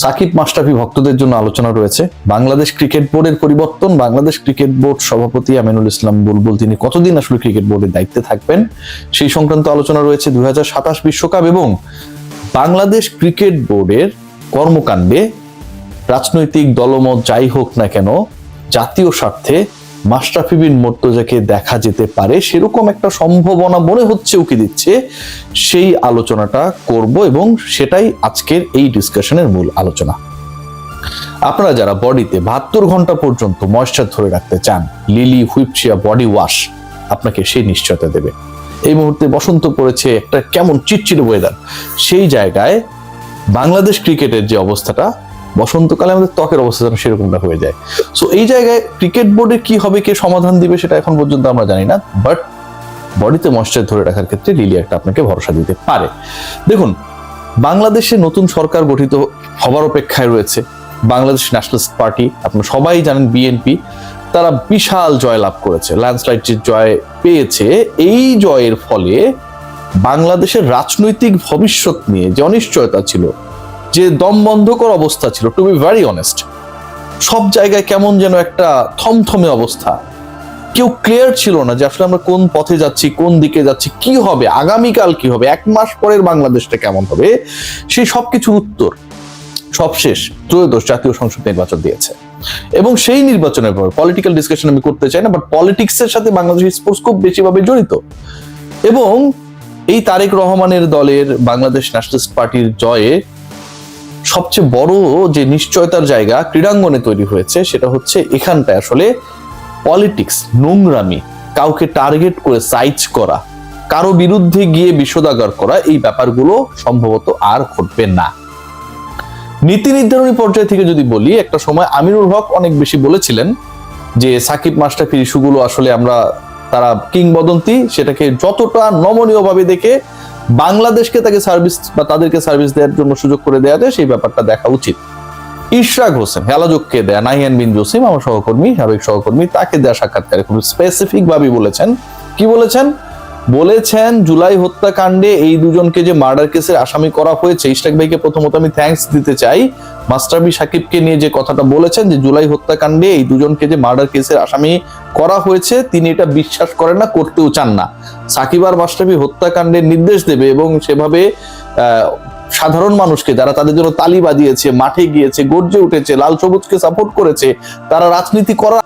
সাকিব মাশরাফি ভক্তদের জন্য আলোচনা রয়েছে। বাংলাদেশ ক্রিকেট বোর্ডের পরিবর্তন, বাংলাদেশ ক্রিকেট বোর্ড সভাপতি আমিনুল ইসলাম বুলবুল তিনি কতদিন আসলে ক্রিকেট বোর্ডের দায়িত্বে থাকবেন সেই সংক্রান্ত আলোচনা রয়েছে। 2027 বিশ্বকাপ এবং বাংলাদেশ ক্রিকেট বোর্ডের কর্মকাণ্ডে রাজনৈতিক দলমত যাই হোক না কেন জাতীয় স্বার্থে মাশরাফি বিন মুর্তজাকে দেখা যেতে পারে সেরকম একটা সম্ভাবনা মনে হচ্ছে, উকি দিচ্ছে। সেই আলোচনাটা করব এবং সেটাই আজকের এই ডিসকাশনের মূল আলোচনা। আপনারা যারা বডিতে 72 ঘন্টা পর্যন্ত ময়েশ্চার ধরে রাখতে চান, লিলি হুইপচিয়া বডি ওয়াশ আপনাকে সেই নিশ্চয়তা দেবে। এই মুহূর্তে বসন্ত পড়েছে, একটা কেমন চিটচিটে ওয়েদার, সেই জায়গায় বাংলাদেশ ক্রিকেটের যে অবস্থাটা, বসন্তকালে আমাদের ত্বকের অবস্থা যেন সেরকমটা হয়ে যায়। সো এই জায়গায় ক্রিকেট বোর্ডে কি হবে, কে সমাধান দিবে সেটা এখন পর্যন্ত আমরা জানি না, বাট বডিতে ময়েশ্চার ধরে রাখার ক্ষেত্রে লিলি একটা আপনাকে ভরসা দিতে পারে। দেখুন, বাংলাদেশে নতুন সরকার গঠিত হবার অপেক্ষায় রয়েছে বাংলাদেশ ন্যাশনালিস্ট পার্টি। আপনারা সবাই জানেন বিএনপি, তারা বিশাল জয় লাভ করেছে, ল্যান্ডস্লাইড যে জয় পেয়েছে, এই জয়ের ফলে বাংলাদেশের রাজনৈতিক ভবিষ্যৎ নিয়ে যে অনিশ্চয়তা ছিল, যে দমবন্ধকর অবস্থা ছিল, টু বি ভেরি অনেস্ট, সব জায়গায় কেমন যেন একটা থমথমে অবস্থা। কেউ ক্লিয়ার ছিল না যে আসলে আমরা কোন পথে যাচ্ছি, কোন দিকে যাচ্ছি, কি হবে আগামীকাল, কি হবে 1 মাস পরের বাংলাদেশটা কেমন হবে। সেই সবকিছুর উত্তর সবশেষ ত্রয়োদশ জাতীয় সংসদ নির্বাচন দিয়েছে এবং সেই নির্বাচনের পর পলিটিক্যাল ডিসকাশন আমি করতে চাই না, বাট পলিটিক্সের সাথে বাংলাদেশ স্পোর্টস খুব বেশিভাবে জড়িত। এবং এই তারেক রহমানের দলের বাংলাদেশ ন্যাশনালিস্ট পার্টির জয়ে সবচেয়ে বড় যে নিশ্চয়তার জায়গা ক্রীড়াঙ্গনে তৈরি হয়েছে সেটা হচ্ছে এখানটায় আসলে পলিটিক্স, নোংরামি, কাউকে টার্গেট করে সাইজ করা, কারো বিরুদ্ধে গিয়ে বিষোদাগার করা, এই ব্যাপারগুলো সম্ভবত আর ঘটবে না। নীতি নির্ধারণী পর্যায় থেকে যদি বলি, একটা সময় আমিনুল হক অনেক বেশি বলেছিলেন যে সাকিব মাশরাফির ইস্যুগুলো আসলে আমরা, তারা কিংবদন্তি, সেটাকে যতটা নমনীয় ভাবে দেখে বাংলাদেশকে তাকে সার্ভিস বা তাদেরকে সার্ভিস দেওয়ার জন্য সুযোগ করে দেওয়া যায় সেই ব্যাপারটা দেখা উচিত। ইশরাক হোসেন হেলাজোককে দেয়া, নাহিয়ান বিন জসিম আমার সহকর্মী, সাবেক সহকর্মী, তাকে দেয়া সাক্ষাৎকারে খুব স্পেসিফিক ভাবে বলেছেন, কি বলেছেন, জুলাই হত্যাকাণ্ডে এই দুজনকে যে মার্ডার কেসের আসামি করা হয়েছে, ইশরাক ভাইকে প্রথমত আমি থ্যাঙ্কস দিতে চাই। মাশরাফি সাকিবকে নিয়ে যে কথাটা বলেছেন যে জুলাই হত্যাকাণ্ডে এই দুজনকে যে মার্ডার কেসের আসামি করা হয়েছে, তিনি এটা বিশ্বাস করেন না, করতেও চান না। সাকিব আর মাশরাফি হত্যাকাণ্ডের নির্দেশ দেবে এবং সেভাবে সাধারণ মানুষকে, যারা তাদের জন্য তালি বাজিয়েছে, মাঠে গিয়েছে, গর্জে উঠেছে, লাল সবুজকে সাপোর্ট করেছে, তারা রাজনীতি করা